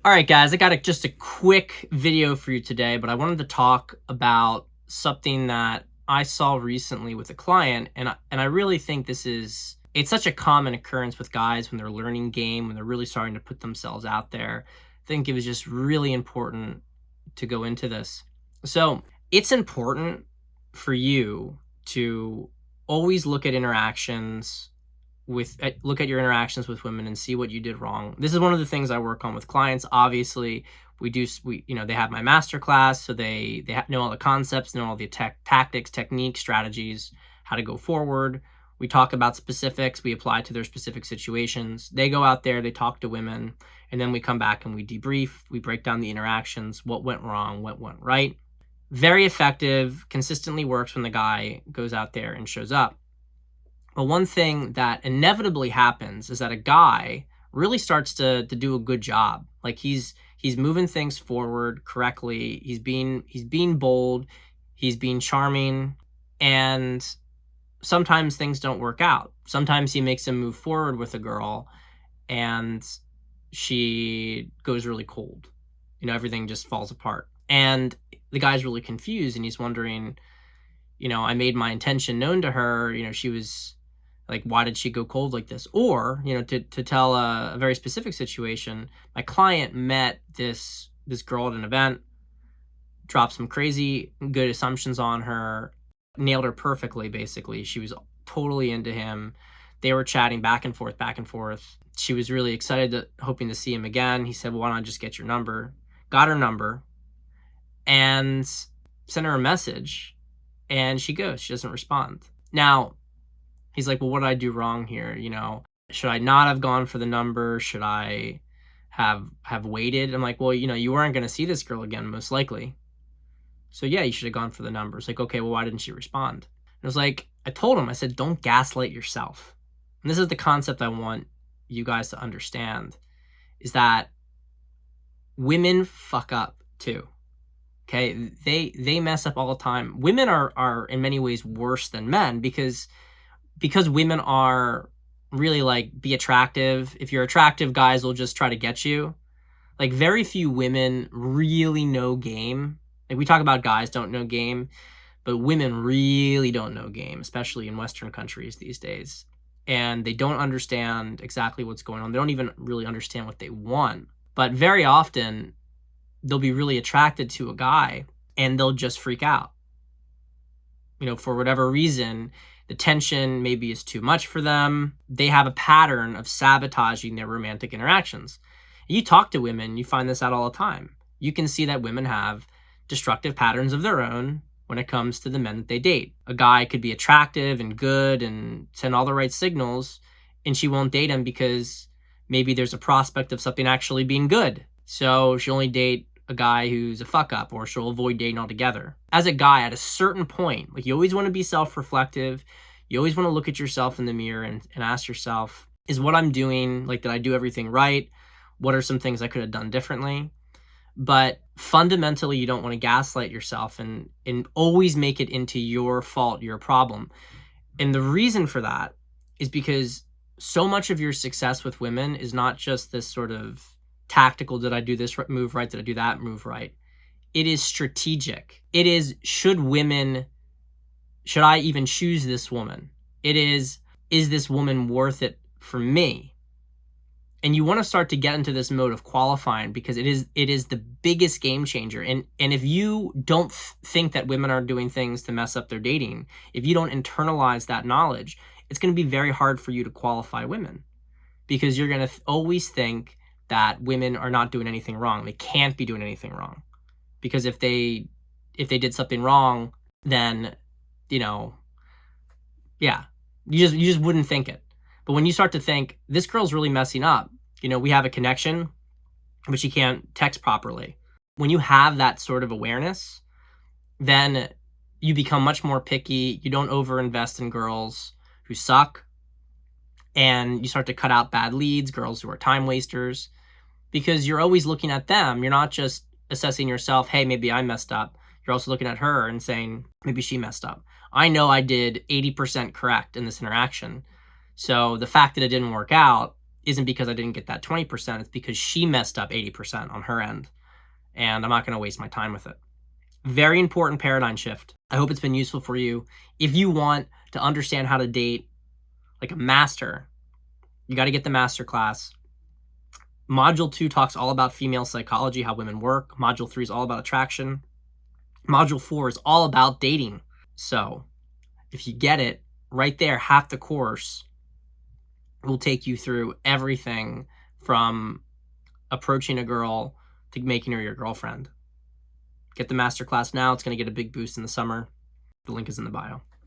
All right, guys, I got just a quick video for you today, but I wanted to talk about something that I saw recently with a client, and I really think it's such a common occurrence with guys when they're learning game, when they're really starting to put themselves out there. I think it was just really important to go into this. So it's important for you to always look at your interactions with women and see what you did wrong. This is one of the things I work on with clients. Obviously, they have my master class, so they know all the concepts, know all the tactics, techniques, strategies, how to go forward. We talk about specifics, we apply to their specific situations. They go out there, they talk to women, and then we come back and we debrief, we break down the interactions, what went wrong, what went right. Very effective, consistently works when the guy goes out there and shows up. But one thing that inevitably happens is that a guy really starts to do a good job. Like he's moving things forward correctly. He's being bold. He's being charming. And sometimes things don't work out. Sometimes he makes a move forward with a girl and she goes really cold. Everything just falls apart. And the guy's really confused and he's wondering, I made my intention known to her. She was like, why did she go cold like this? Or, to tell a very specific situation, my client met this girl at an event, dropped some crazy good assumptions on her, nailed her perfectly, basically. She was totally into him. They were chatting back and forth, back and forth. She was really excited, hoping to see him again. He said, well, why don't I just get your number? Got her number and sent her a message, and she goes. She doesn't respond. Now, he's like, well, what did I do wrong here? Should I not have gone for the number? Should I have waited? I'm like, well, you weren't going to see this girl again, most likely. So yeah, you should have gone for the number. It's like, okay, well, why didn't she respond? And it was like, I told him, I said, don't gaslight yourself. And this is the concept I want you guys to understand, is that women fuck up too. Okay. They mess up all the time. Women are in many ways worse than men because women are really be attractive. If you're attractive, guys will just try to get you. Like, very few women really know game. Like, we talk about guys don't know game, but women really don't know game, especially in Western countries these days. And they don't understand exactly what's going on. They don't even really understand what they want. But very often, they'll be really attracted to a guy and they'll just freak out. For whatever reason, the tension maybe is too much for them. They have a pattern of sabotaging their romantic interactions. You talk to women, you find this out all the time. You can see that women have destructive patterns of their own when it comes to the men that they date. A guy could be attractive and good and send all the right signals, and she won't date him because maybe there's a prospect of something actually being good. So she'll only date a guy who's a fuck up, or she'll avoid dating altogether. As a guy, at a certain point, you always want to be self-reflective. You always want to look at yourself in the mirror and ask yourself, is what I'm doing, did I do everything right? What are some things I could have done differently? But fundamentally, you don't want to gaslight yourself and always make it into your fault, your problem. And the reason for that is because so much of your success with women is not just this sort of tactical, did I do this move right? Did I do that move right? It is strategic. It is, should I even choose this woman? It is this woman worth it for me? And you want to start to get into this mode of qualifying, because it is the biggest game changer. And if you don't think that women are doing things to mess up their dating, if you don't internalize that knowledge, it's going to be very hard for you to qualify women, because you're going to always think that women are not doing anything wrong. They can't be doing anything wrong, because if they did something wrong, then yeah, you just wouldn't think it. But when you start to think, this girl's really messing up, we have a connection, but she can't text properly. When you have that sort of awareness, then you become much more picky. You don't overinvest in girls who suck, and you start to cut out bad leads, girls who are time wasters, because you're always looking at them. You're not just assessing yourself, hey, maybe I messed up. You're also looking at her and saying, maybe she messed up. I know I did 80% correct in this interaction. So the fact that it didn't work out isn't because I didn't get that 20%. It's because she messed up 80% on her end. And I'm not going to waste my time with it. Very important paradigm shift. I hope it's been useful for you. If you want to understand how to date like a master, you got to get the master class. Module 2 talks all about female psychology, how women work. Module 3 is all about attraction. Module 4 is all about dating. So if you get it right there, half the course will take you through everything from approaching a girl to making her your girlfriend. Get the masterclass now. It's going to get a big boost in the summer. The link is in the bio.